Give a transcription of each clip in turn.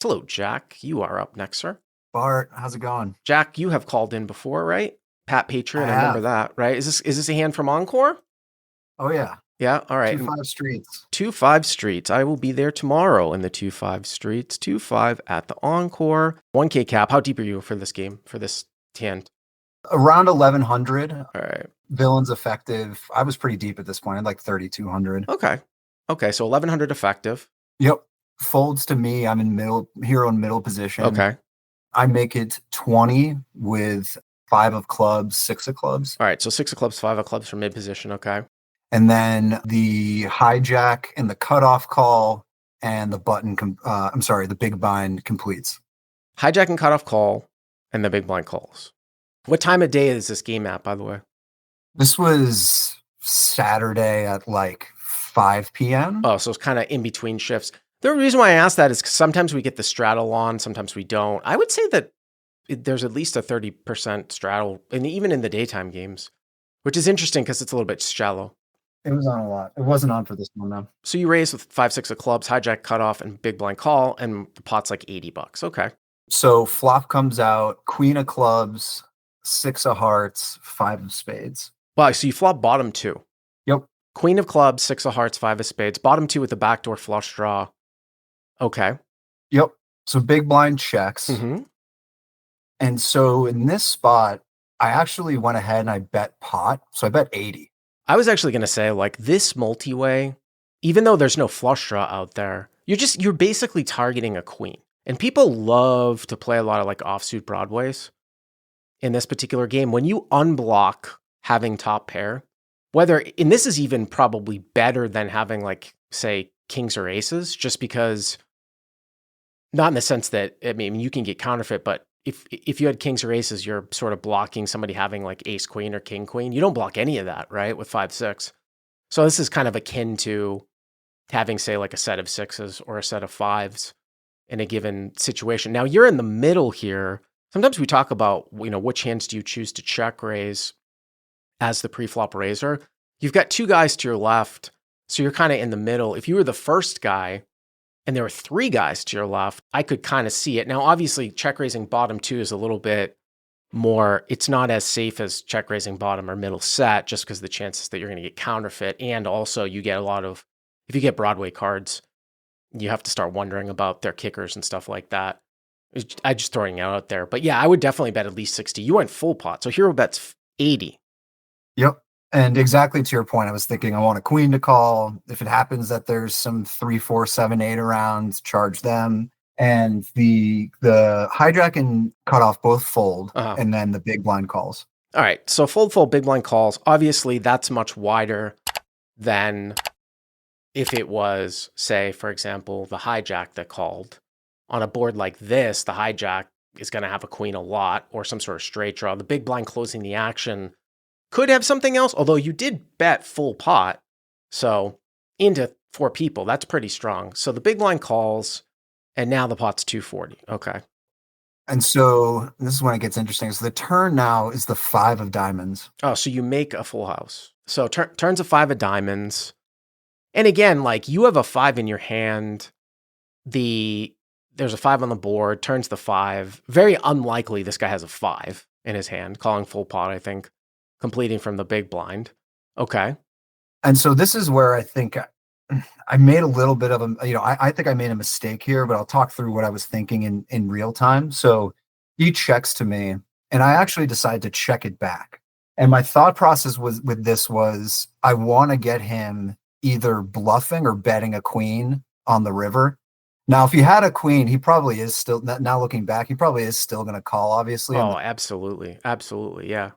Hello, Jack. You are up next, sir. Bart, how's it going? Jack, you have called in before, right? Pat I Patriot, I remember have. that, right? Is this a hand from Encore? Oh yeah, Yeah, all right. two And five streets. 2-5 Streets. I will be there tomorrow in the 2-5 Streets. 2-5 at the Encore. 1K cap. How deep are you for this game, for this hand? Around 1100. All right. Villains effective. I was pretty deep at this point. I had like 3200. Okay. Okay, so 1100 effective. Yep. Folds to me. I'm in hero in middle position. Okay. I make it 20 with 5 of clubs, 6 of clubs. All right, so 6 of clubs, 5 of clubs from mid position. Okay. And then the hijack and the cutoff call and the the big bind completes. Hijack and cutoff call and the big blind calls. What time of day is this game at, by the way? This was Saturday at like 5 p.m. Oh, so it's kind of in between shifts. The reason why I ask that is because sometimes we get the straddle on, sometimes we don't. I would say that there's at least a 30% straddle, and even in the daytime games, which is interesting because it's a little bit shallow. It was on a lot. It wasn't on for this one though. So you raise with 5, 6 of clubs, hijack, cutoff, and big blind call, and the pot's like $80. Okay. So flop comes out, queen of clubs, 6 of hearts, 5 of spades. Well, so you flop bottom 2. Yep. Queen of clubs, 6 of hearts, 5 of spades. Bottom 2 with the backdoor flush draw. Okay. Yep. So big blind checks. Mm-hmm. And so in this spot, I actually went ahead and I bet pot. So I bet 80. I was actually going to say, like, this multi-way, even though there's no flush draw out there, you're basically targeting a queen. And people love to play a lot of like offsuit broadways in this particular game. When you unblock having top pair, and this is even probably better than having like, say, kings or aces, just because, not in the sense that, I mean, you can get counterfeit, but if you had kings or aces, you're sort of blocking somebody having like ace queen or king queen. You don't block any of that, right? With 5-6. So this is kind of akin to having, say, like a set of 6s or a set of 5s in a given situation. Now you're in the middle here. Sometimes we talk about, which hands do you choose to check raise as the pre-flop raiser? You've got 2 guys to your left, so you're kind of in the middle. If you were the first guy and there were 3 guys to your left, I could kind of see it. Now, obviously, check raising bottom 2 is a little bit more, it's not as safe as check raising bottom or middle set, just because the chances that you're going to get counterfeit. And also you get if you get Broadway cards, you have to start wondering about their kickers and stuff like that. I'm just throwing it out there. But yeah, I would definitely bet at least 60. You went full pot. So hero bets 80. Yep. And exactly to your point, I was thinking I want a queen to call. If it happens that there's some 3, 4, 7, 8 around, charge them. And the hijack and cutoff both fold, and then the big blind calls. All right. So fold, big blind calls. Obviously, that's much wider than if it was, say, for example, the hijack that called. On a board like this, the hijack is going to have a queen a lot or some sort of straight draw. The big blind closing the action could have something else, although you did bet full pot. So into 4 people, that's pretty strong. So the big blind calls, and now the pot's 240. Okay. And so this is when it gets interesting. So the turn now is the 5 of diamonds. Oh, so you make a full house. So turns a 5 of diamonds. And again, like you have a 5 in your hand. There's a 5 on the board, turns the 5. Very unlikely this guy has a 5 in his hand, calling full pot, I think. Completing from the big blind. Okay. And so this is where I think I made a little bit of I think I made a mistake here, but I'll talk through what I was thinking in real time. So he checks to me, and I actually decided to check it back. And my thought process was I want to get him either bluffing or betting a queen on the river. Now, if he had a queen, he probably is still, now looking back, he probably is still going to call, obviously. Oh, absolutely. Absolutely. Yeah.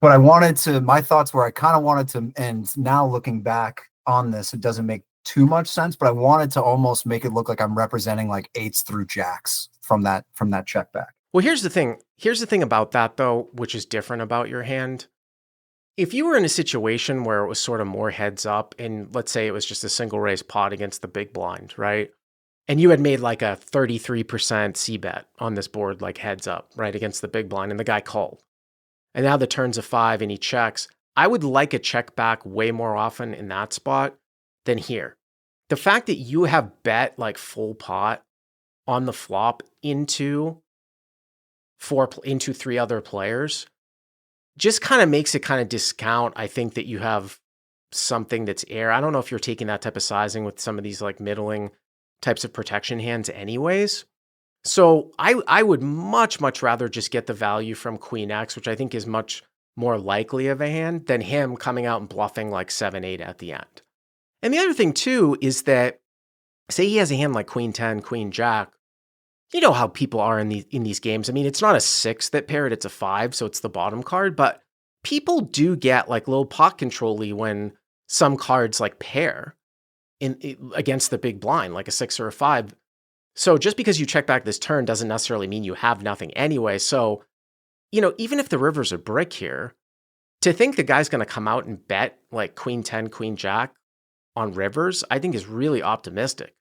But my thoughts were I kind of wanted to, and now looking back on this, it doesn't make too much sense, but I wanted to almost make it look like I'm representing like 8s through jacks from that check back. Well, here's the thing. Here's the thing about that, though, which is different about your hand. If you were in a situation where it was sort of more heads up, and let's say it was just a single raise pot against the big blind, right? And you had made like a 33% C bet on this board, like heads up, right, against the big blind, and the guy called. And now the turn's a 5 and he checks. I would like a check back way more often in that spot than here. The fact that you have bet like full pot on the flop into into three other players just kind of makes it kind of discount, I think, that you have something that's air. I don't know if you're taking that type of sizing with some of these like middling types of protection hands anyways. So I would much rather just get the value from Queen X, which I think is much more likely of a hand than him coming out and bluffing like 7-8 at the end. And the other thing too is that say he has a hand like Queen 10, Queen Jack. You know how people are in these games. I mean, it's not a 6 that paired, it's a 5, so it's the bottom card, but people do get like little pot control-y when some cards like pair against the big blind, like a 6 or a 5. So just because you check back this turn doesn't necessarily mean you have nothing anyway. So, even if the river's a brick here, to think the guy's going to come out and bet like Queen 10, Queen Jack on rivers, I think is really optimistic.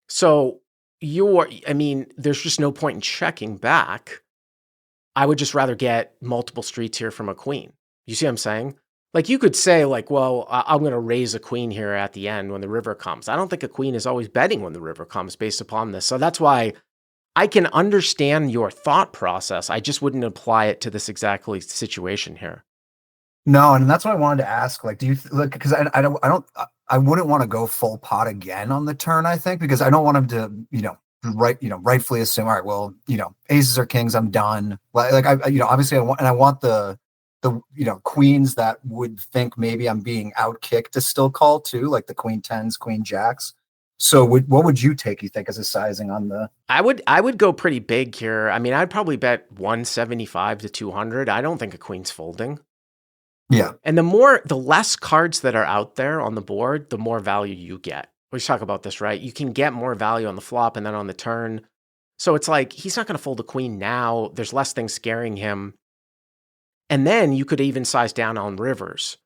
So there's just no point in checking back. I would just rather get multiple streets here from a queen. You see what I'm saying? Like you could say like, well, I'm going to raise a queen here at the end when the river comes. I don't think a queen is always betting when the river comes based upon this. So that's why I can understand your thought process. I just wouldn't apply it to this exactly situation here. No, and that's what I wanted to ask. Like, do you look? Because I wouldn't want to go full pot again on the turn. I think because I don't want him to, rightfully assume, all right, well, aces or kings, I'm done. Like obviously I want the queens that would think maybe I'm being outkicked to still call too, like the Queen 10s, Queen Jacks. So what would you take, you think, as a sizing on the? I would go pretty big here. I mean, I'd probably bet 175 to 200. I don't think a queen's folding. Yeah. And the less cards that are out there on the board, the more value you get. We talk about this, right? You can get more value on the flop and then on the turn. So it's like, he's not going to fold a queen now. There's less things scaring him. And then you could even size down on rivers.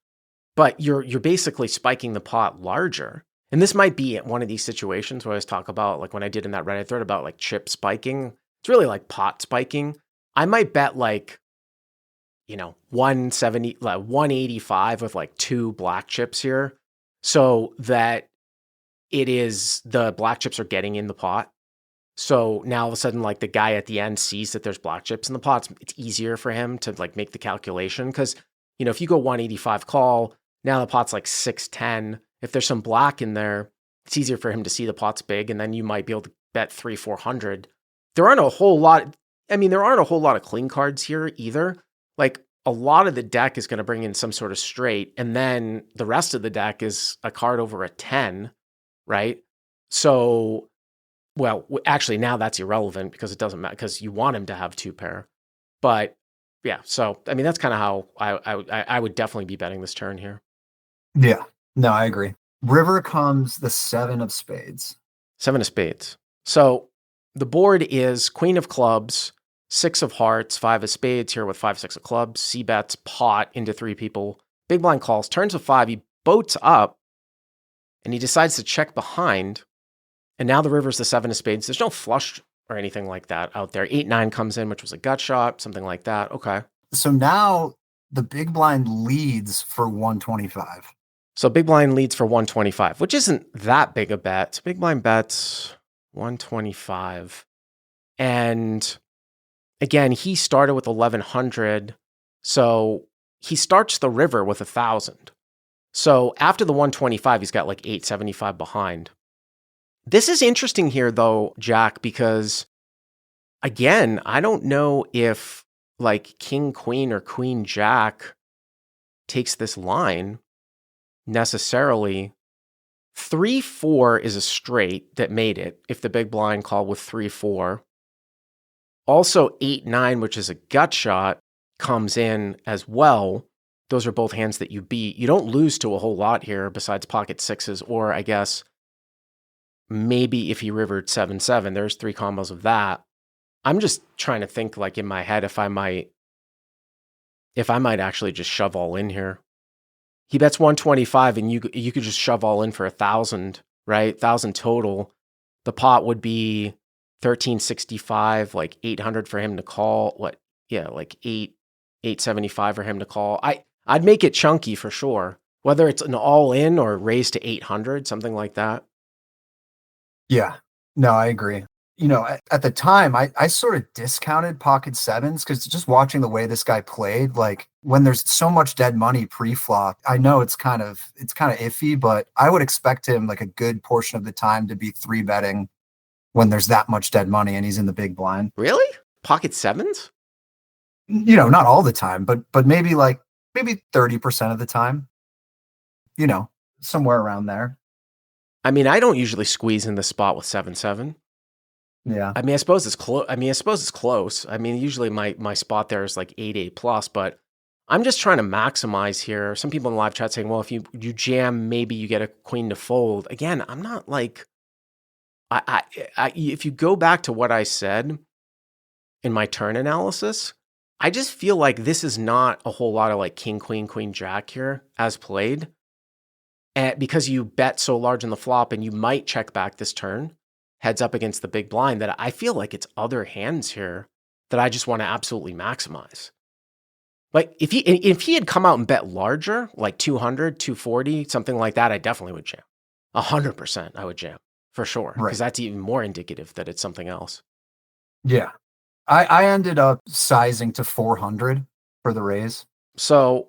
But you're basically spiking the pot larger. And this might be one of these situations where I always talk about, like when I did in that Reddit thread about like chip spiking. It's really like pot spiking. I might bet like, 170, like 185 with like 2 black chips here, so that it is the black chips are getting in the pot. So now all of a sudden, like the guy at the end sees that there's black chips in the pot. It's easier for him to like make the calculation because, if you go 185 call, now the pot's like 610. If there's some black in there, it's easier for him to see the pot's big, and then you might be able to bet 300-400. There aren't a whole lot of clean cards here either. Like a lot of the deck is going to bring in some sort of straight, and then the rest of the deck is a card over a 10, right? So, well, actually now that's irrelevant because it doesn't matter because you want him to have 2 pair. But yeah, so I mean that's kind of how I would definitely be betting this turn here. Yeah, no, I agree. River comes the 7 of spades. 7 of spades. So the board is Queen of clubs, 6 of hearts, 5 of spades here with 5, 6 of clubs. C bets pot into 3 people. Big blind calls, turns a 5. He boats up and he decides to check behind. And now the river's the 7 of spades. There's no flush or anything like that out there. 8-9 comes in, which was a gut shot, something like that. Okay. So now the big blind leads for 125. So big blind leads for 125, which isn't that big a bet. So big blind bets 125. And again, he started with 1100. So he starts the river with 1000. So after the 125, he's got like 875 behind. This is interesting here though, Jack, because again, I don't know if like king, queen, or queen, jack takes this line necessarily. 3-4 is a straight that made it if the big blind called with 3-4. Also 8-9, which is a gut shot, comes in as well. Those are both hands that you beat. You don't lose to a whole lot here besides pocket sixes, or I guess maybe if he rivered 7-7, there's 3 combos of that. I'm just trying to think like in my head if I might actually just shove all in here. He bets 125 and you could just shove all in for 1000, right? 1000 total. The pot would be 1365, like 800 for him to call. Like 875 for him to call. I'd make it chunky for sure. Whether it's an all in or raise to 800, something like that. Yeah. No, I agree. at the time, I sort of discounted pocket sevens because just watching the way this guy played, like when there's so much dead money pre-flop, I know it's kind of iffy, but I would expect him like a good portion of the time to be three betting when there's that much dead money and he's in the big blind. Really? Pocket sevens? Not all the time, but maybe 30% of the time, you know, somewhere around there. I mean, I don't usually squeeze in the spot with 7-7. Yeah. I mean, I suppose it's close. I mean, usually my spot there is like 8 plus, but I'm just trying to maximize here. Some people in the live chat saying, well, if you jam, maybe you get a queen to fold. Again, I'm not like, if you go back to what I said in my turn analysis, I just feel like this is not a whole lot of like king, queen, queen, jack here as played. And because you bet so large on the flop and you might check back this turn, heads up against the big blind, that I feel like it's other hands here that I just want to absolutely maximize. Like if he had come out and bet larger, like 200, 240, something like that, I definitely would jam. 100% I would jam for sure. Right. Because that's even more indicative that it's something else. Yeah. I ended up sizing to 400 for the raise. So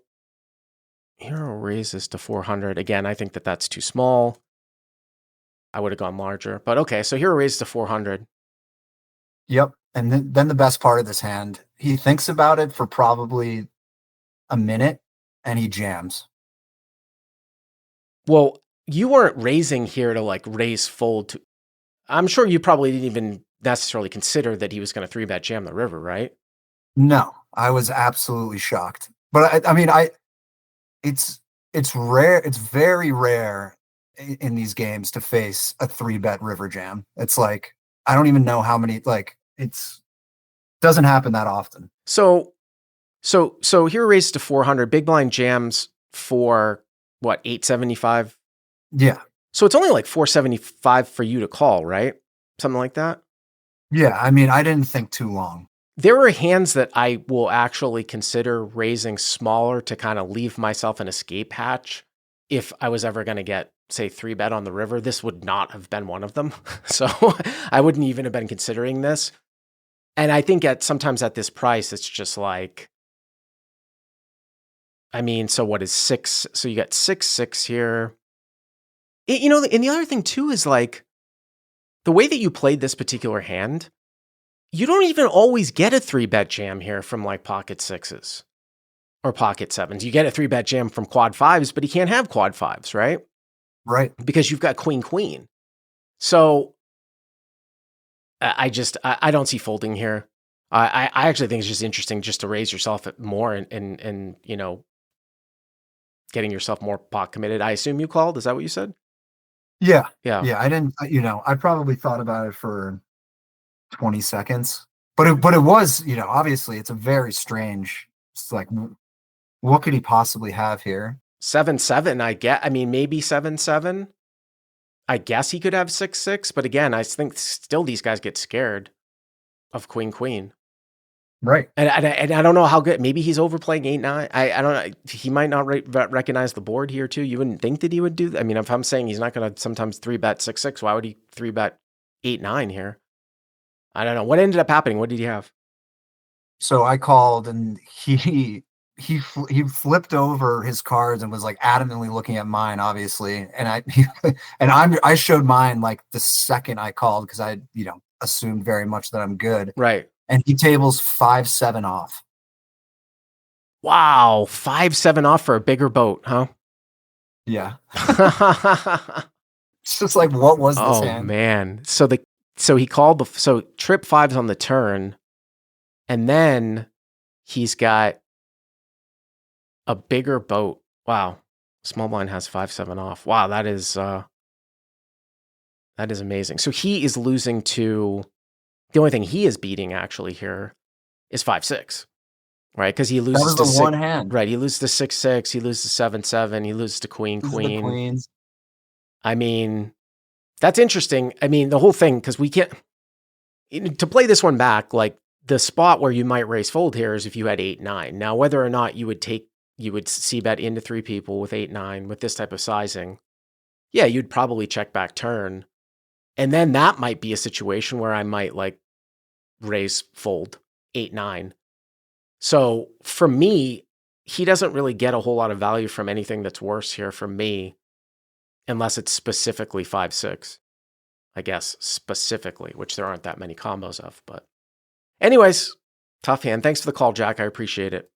hero raises to 400. Again, I think that that's too small. I would have gone larger, but okay. So hero raises to 400. Yep. And then the best part of this hand, he thinks about it for probably a minute and he jams. Well, you weren't raising here to like raise fold to. I'm sure you probably didn't even necessarily consider that he was going to 3-bet jam the river, right? No, I was absolutely shocked. But I mean, it's rare. It's very rare in these games to face a 3-bet river jam. It's like, I don't even know how many, like doesn't happen that often. So here raised to 400, big blind jams for what, 875? Yeah. So it's only like 475 for you to call, right? Something like that. Yeah. I mean, I didn't think too long. There are hands that I will actually consider raising smaller to kind of leave myself an escape hatch. If I was ever going to get, say, 3-bet on the river, this would not have been one of them. So I wouldn't even have been considering this. And I think sometimes at this price, it's just like, I mean, so what is 6? So you got 6-6 here. And the other thing too is like the way that you played this particular hand, you don't even always get a 3-bet jam here from like pocket sixes or pocket sevens. You get a 3-bet jam from quad fives, but he can't have quad fives, right? Right. Because you've got queen, queen. So I don't see folding here. I actually think it's just interesting just to raise yourself more and getting yourself more pot committed. I assume you called. Is that what you said? Yeah. Yeah. Yeah. I didn't, I probably thought about it for 20 seconds, but it was, obviously it's a very strange, it's like, what could he possibly have here? 7-7, I mean, maybe 7-7. I guess he could have 6-6, but again, I think still these guys get scared of queen, queen. Right. And I don't know how good, maybe he's overplaying 8-9. I don't know. He might not recognize the board here too. You wouldn't think that he would do that. I mean, if I'm saying he's not going to sometimes 3-bet 6-6, why would he 3-bet 8-9 here? I don't know. What ended up happening? What did he have? So I called and he flipped over his cards and was like adamantly looking at mine, obviously. And I showed mine like the second I called because I, assumed very much that I'm good. Right. And he tables 5-7 off. Wow. 5-7 off for a bigger boat, huh? Yeah. It's just like, what was this hand? Oh man. So he called so trip fives on the turn, and then he's got a bigger boat. Wow. Small blind has 5-7 off. Wow, that is amazing. So he is losing to, the only thing he is beating actually here is 5-6. Right? Because he loses to one hand. Right. He loses to 6-6, he loses to 7-7, he loses to queen, queen. Queens. I mean, that's interesting. I mean, the whole thing, because we can't, to play this one back, like the spot where you might raise fold here is if you had 8-9. Now, whether or not you would c-bet into 3 people with 8-9 with this type of sizing, yeah, you'd probably check back turn. And then that might be a situation where I might like raise fold 8-9. So for me, he doesn't really get a whole lot of value from anything that's worse here for me, unless it's specifically 5-6. I guess specifically, which there aren't that many combos of. But anyways, tough hand. Thanks for the call, Jack. I appreciate it.